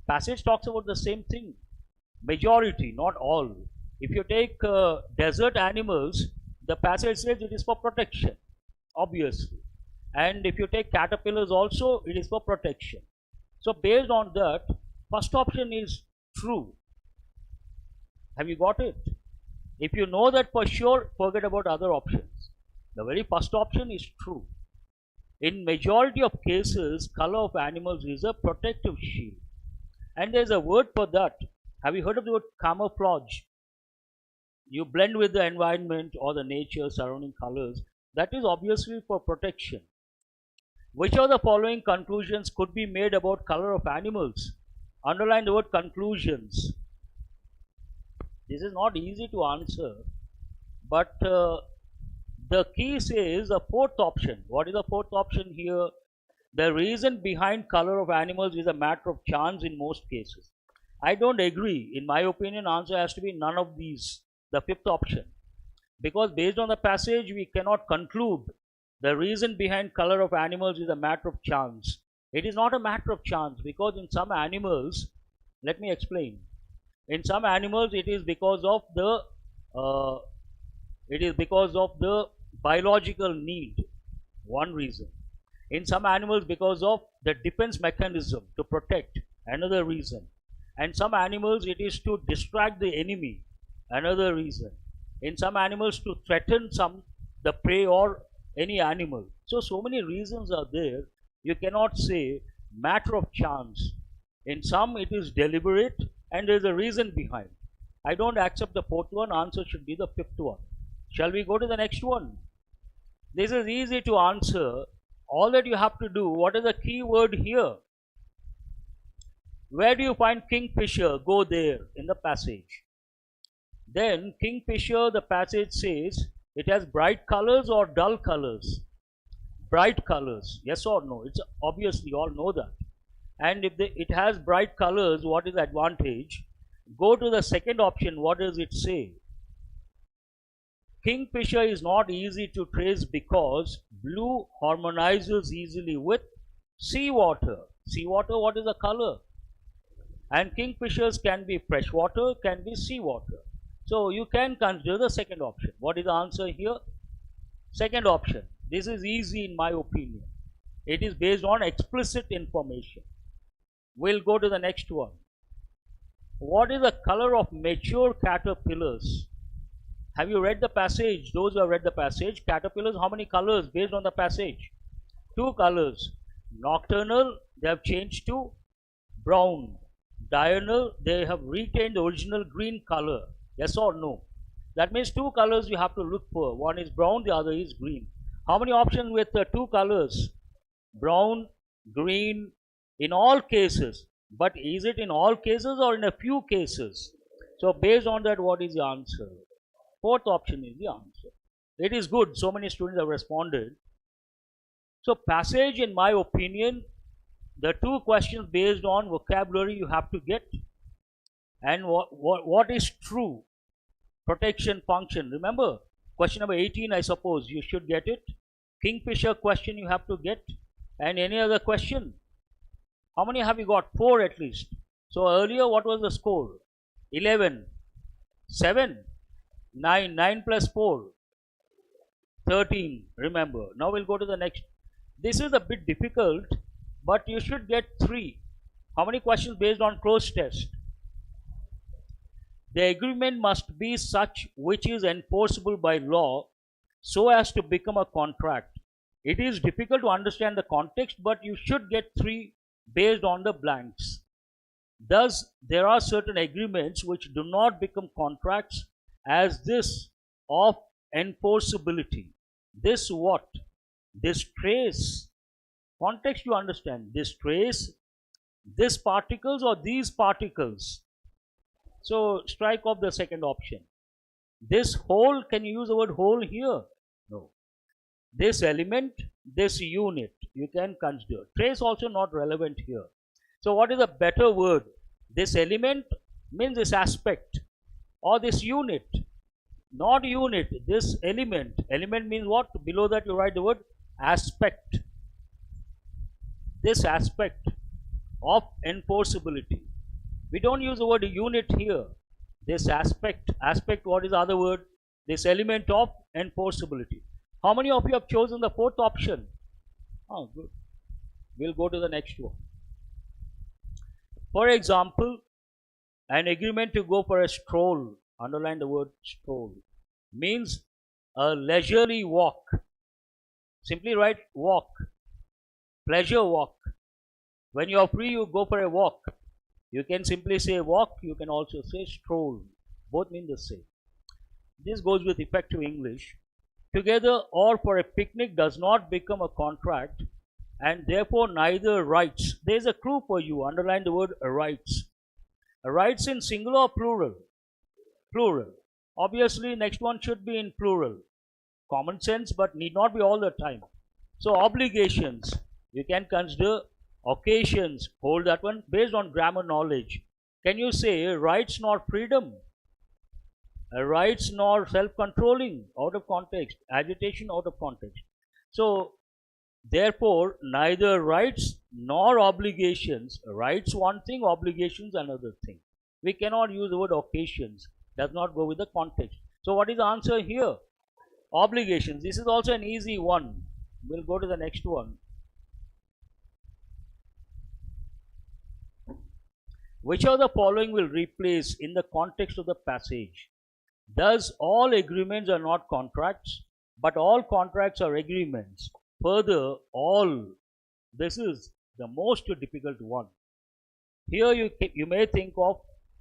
Passage talks about the same thing. Majority, not all. If you take desert animals, the passage says it is for protection, obviously. And if you take caterpillars also, it is for protection. So based on that, first option is true. Have you got it? If you know that for sure, forget about other options. The very first option is true. In majority of cases, color of animals is a protective shield. And there is a word for that. Have you heard of the word camouflage? You blend with the environment or the nature surrounding colors. That is obviously for protection. Which of the following conclusions could be made about color of animals? Underline the word conclusions. This is not easy to answer, but the key says the fourth option. What is the fourth option here? The reason behind color of animals is a matter of chance in most cases. I don't agree. In my opinion, answer has to be none of these, the fifth option. Because based on the passage, we cannot conclude the reason behind color of animals is a matter of chance. It is not a matter of chance, because in some animals, let me explain. In some animals, it is because of the biological need, one reason. In some animals, because of the defense mechanism to protect, another reason. And some animals, it is to distract the enemy, another reason. In some animals, to threaten the prey or any animal. So many reasons are there. You cannot say matter of chance. In some, it is deliberate and there is a reason behind. I don't accept the fourth one. Answer should be the fifth one. Shall we go to the next one? This is easy to answer. All that you have to do, what is the key word here? Where do you find kingfisher? Go there in the passage. Then kingfisher, the passage says, it has bright colors or dull colors? Bright colors, yes or no? It's obviously, you all know that. And if it has bright colors, what is the advantage? Go to the second option, what does it say? Kingfisher is not easy to trace because blue harmonizes easily with seawater. Seawater, what is the color? And kingfishers can be freshwater, can be seawater. So you can consider the second option. What is the answer here? Second option. This is easy in my opinion. It is based on explicit information. We'll go to the next one. What is the color of mature caterpillars? Have you read the passage? Those who have read the passage, caterpillars, how many colors based on the passage? 2 colors. Nocturnal, they have changed to brown. Diurnal, they have retained the original green color. Yes or no? That means 2 colors you have to look for. One is brown, the other is green. How many options with the 2 colors? Brown, green, in all cases. But is it in all cases or in a few cases? So based on that, what is the answer? Fourth option is the answer. It is good. So many students have responded. So passage, in my opinion, the 2 questions based on vocabulary you have to get. And what is true? Protection function. Remember, question number 18, I suppose you should get it. Kingfisher question you have to get. And any other question? How many have you got? 4 at least. So earlier, what was the score? 11, 7, 9, 9 plus 4, 13. Remember. Now we'll go to the next. This is a bit difficult, but you should get 3. How many questions based on close test? The agreement must be such which is enforceable by law so as to become a contract. It is difficult to understand the context, but you should get 3 based on the blanks. Thus, there are certain agreements which do not become contracts as this of enforceability. This what? This trace. Context you understand. This trace, this particles or these particles. So strike off the second option. This whole, can you use the word whole here? No. This element, this unit, you can consider. Trace also not relevant here. So what is a better word? This element means this aspect or this unit. Not unit, this element. Element means what? Below that you write the word aspect. This aspect of enforceability. We don't use the word unit here. This aspect. Aspect, what is the other word? This element of enforceability. How many of you have chosen the 4th option? Oh, good. We'll go to the next one. For example, an agreement to go for a stroll, underline the word stroll, means a leisurely walk. Simply write walk, pleasure walk. When you are free, you go for a walk. You can simply say walk, you can also say stroll. Both mean the same. This goes with effective English. Together or for a picnic does not become a contract, and therefore neither rights. There is a clue for you. Underline the word rights. Rights in singular or plural? Plural. Obviously, next one should be in plural. Common sense, but need not be all the time. So obligations, you can consider. Occasions, hold that one based on grammar knowledge. Can you say rights nor freedom? Rights nor self-controlling? Out of context. Agitation, out of context. So therefore neither rights nor obligations. Rights one thing, obligations another thing. We cannot use the word occasions. Does not go with the context. So what is the answer here? Obligations. This is also an easy one. We'll go to the next one. Which of the following will replace in the context of the passage? Thus, all agreements are not contracts, but all contracts are agreements. Further, all. This is the most difficult one. Here you may think of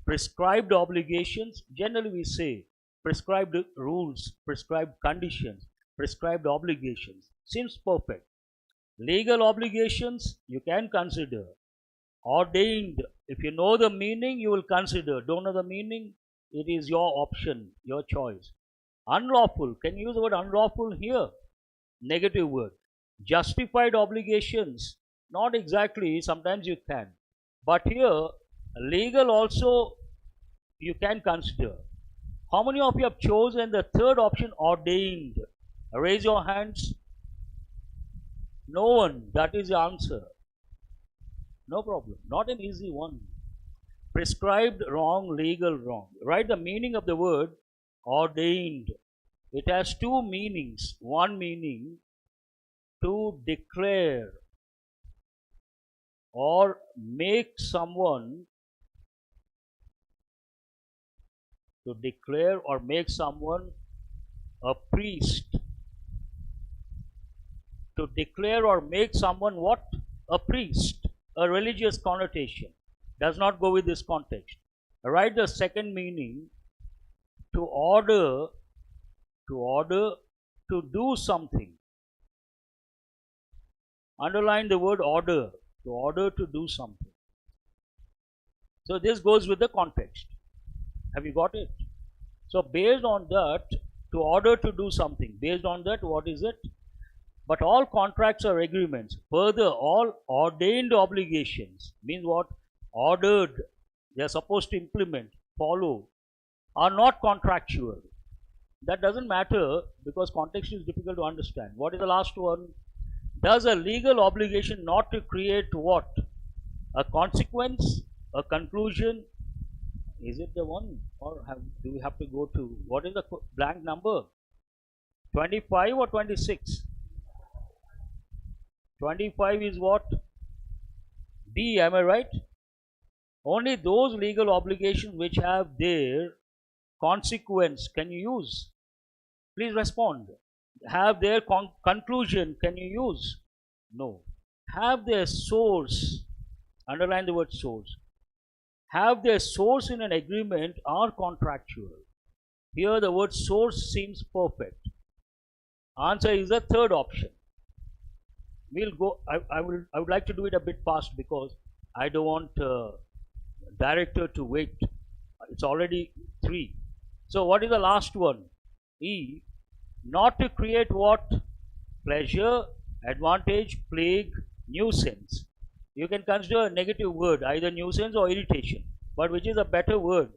prescribed obligations. Generally we say prescribed rules, prescribed conditions, prescribed obligations. Seems perfect. Legal obligations you can consider. Ordained, if you know the meaning, you will consider. Don't know the meaning, it is your option, your choice. Unlawful, can you use the word unlawful here? Negative word. Justified obligations, not exactly, sometimes you can. But here, legal also you can consider. How many of you have chosen the third option, ordained? Raise your hands. No one. That is the answer. No problem. Not an easy one. Prescribed wrong, legal wrong. Write the meaning of the word ordained. It has two meanings. One meaning, to declare or make someone, to declare or make someone a priest. To declare or make someone what? A priest. A religious connotation. Does not go with this context. Write the second meaning, to order, to do something. Underline the word order. To order to do something. So this goes with the context. Have you got it? So based on that, to order to do something. Based on that, what is it? But all contracts or agreements, further all ordained obligations, means what? Ordered, they are supposed to implement, follow, are not contractual. That doesn't matter because context is difficult to understand. What is the last one? Does a legal obligation not to create what? A consequence, a conclusion? Is it the one, or do we have to go to, what is the blank number? 25 or 26? 25 is what? B, am I right? Only those legal obligations which have their consequence can you use? Please respond. Have their conclusion, can you use? No. Have their source, underline the word source. Have their source in an agreement are contractual. Here the word source seems perfect. Answer is the third option. We'll go, I would like to do it a bit fast because I don't want director to wait. It's already 3. So what is the last one? E, not to create what? Pleasure, advantage, plague, nuisance. You can consider a negative word, either nuisance or irritation. But which is a better word?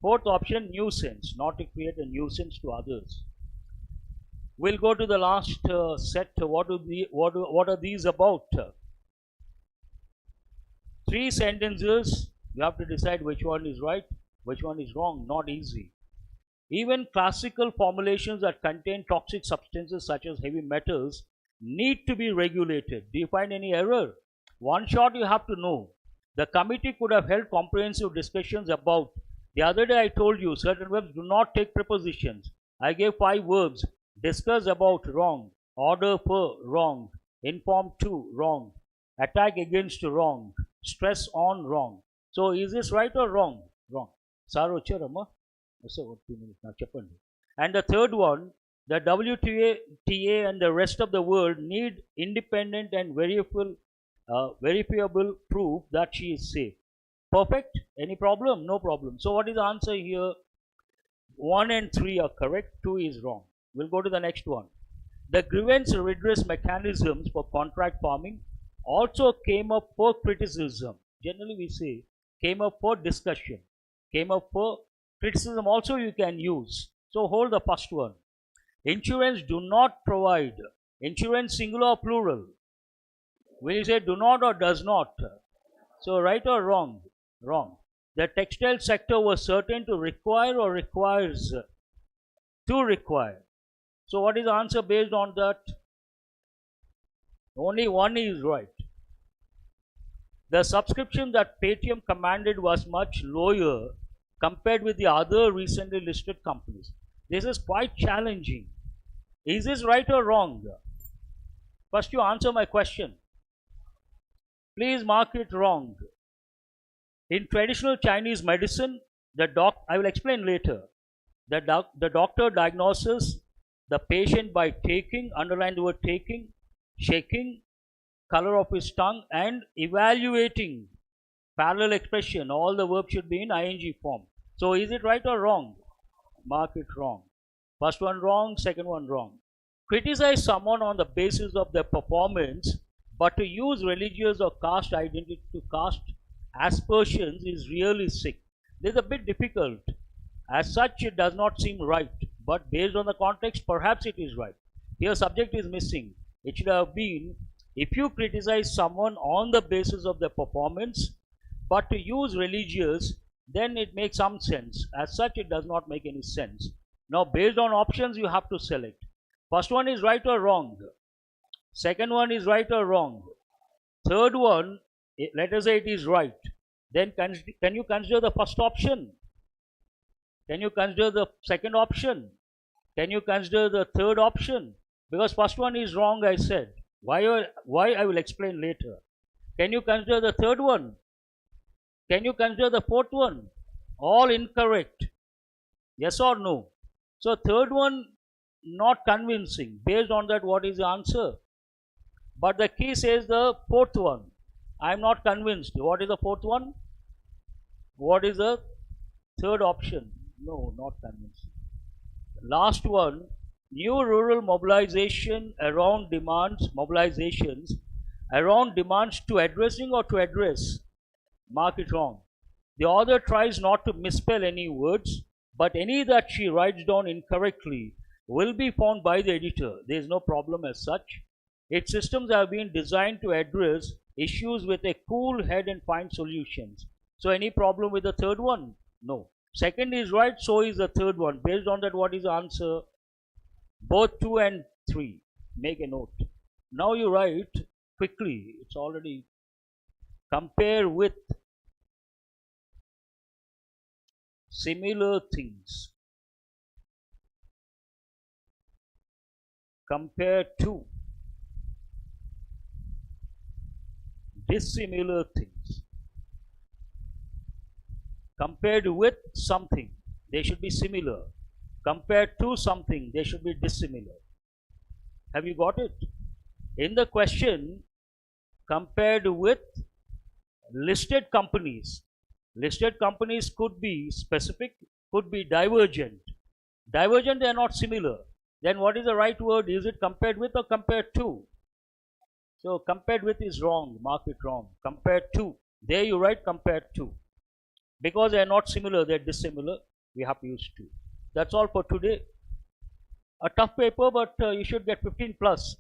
Fourth option, nuisance, not to create a nuisance to others. We'll go to the last set. What are these about? 3 sentences. You have to decide which one is right, which one is wrong. Not easy. Even classical formulations that contain toxic substances such as heavy metals need to be regulated. Do you find any error? One shot you have to know. The committee could have held comprehensive discussions about. The other day I told you certain verbs do not take prepositions. I gave 5 verbs. Discuss about, wrong. Order for, wrong. Inform to, wrong. Attack against, wrong. Stress on, wrong. So is this right or wrong? Wrong. Saro charama. And the third one, the WTA and the rest of the world need independent and verifiable proof that she is safe. Perfect? Any problem? No problem. So what is the answer here? 1 and 3 are correct, 2 is wrong. We'll go to the next one. The grievance redress mechanisms for contract farming also came up for criticism. Generally we say came up for discussion, came up for criticism also you can use. So hold the first one. Insurance do not provide. Insurance singular or plural? Will you say do not or does not? So right or wrong? Wrong. The textile sector was certain to require or requires? To require. So what is the answer based on that? Only one is right. The subscription that Paytm commanded was much lower compared with the other recently listed companies. This is quite challenging. Is this right or wrong? First you answer my question. Please mark it wrong. In traditional Chinese medicine, I will explain later. The doctor diagnoses the patient by taking, underline the word taking, shaking, color of his tongue and evaluating. Parallel expression, all the verbs should be in ing form. So is it right or wrong? Mark it wrong. First one wrong, second one wrong. Criticize someone on the basis of their performance, but to use religious or caste identity to cast aspersions is really sick. This is a bit difficult. As such, it does not seem right, but based on the context, perhaps it is right. Here, subject is missing. It should have been, if you criticize someone on the basis of their performance, but to use religious, then it makes some sense. As such, it does not make any sense. Now, based on options, you have to select. First one is right or wrong. Second one is right or wrong. Third one, let us say it is right. Then can you consider the first option? Can you consider the second option? Can you consider the third option? Because first one is wrong, I said. Why I will explain later. Can you consider the third one? Can you consider the fourth one? All incorrect. Yes or no? So third one, not convincing. Based on that, what is the answer? But the key says the fourth one. I am not convinced. What is the fourth one? What is the third option? No, not convincing. Last one, new rural mobilizations around demands to addressing or to address. Mark it wrong. The author tries not to misspell any words, but any that she writes down incorrectly will be found by the editor. There is no problem as such. Its systems have been designed to address issues with a cool head and find solutions. So any problem with the third one? No. Second is right, so is the third one. Based on that, what is the answer? Both 2 and 3. Make a note. Now you write quickly. It's already compare with similar things. Compare to dissimilar things. Compared with something, they should be similar. Compared to something, they should be dissimilar. Have you got it? In the question, compared with listed companies. Listed companies could be specific, could be divergent. Divergent, they are not similar. Then what is the right word? Is it compared with or compared to? So compared with is wrong, mark it wrong. Compared to, there you write compared to. Because they are not similar, they are dissimilar, we have to use to. That's all for today. A tough paper, but you should get 15 plus.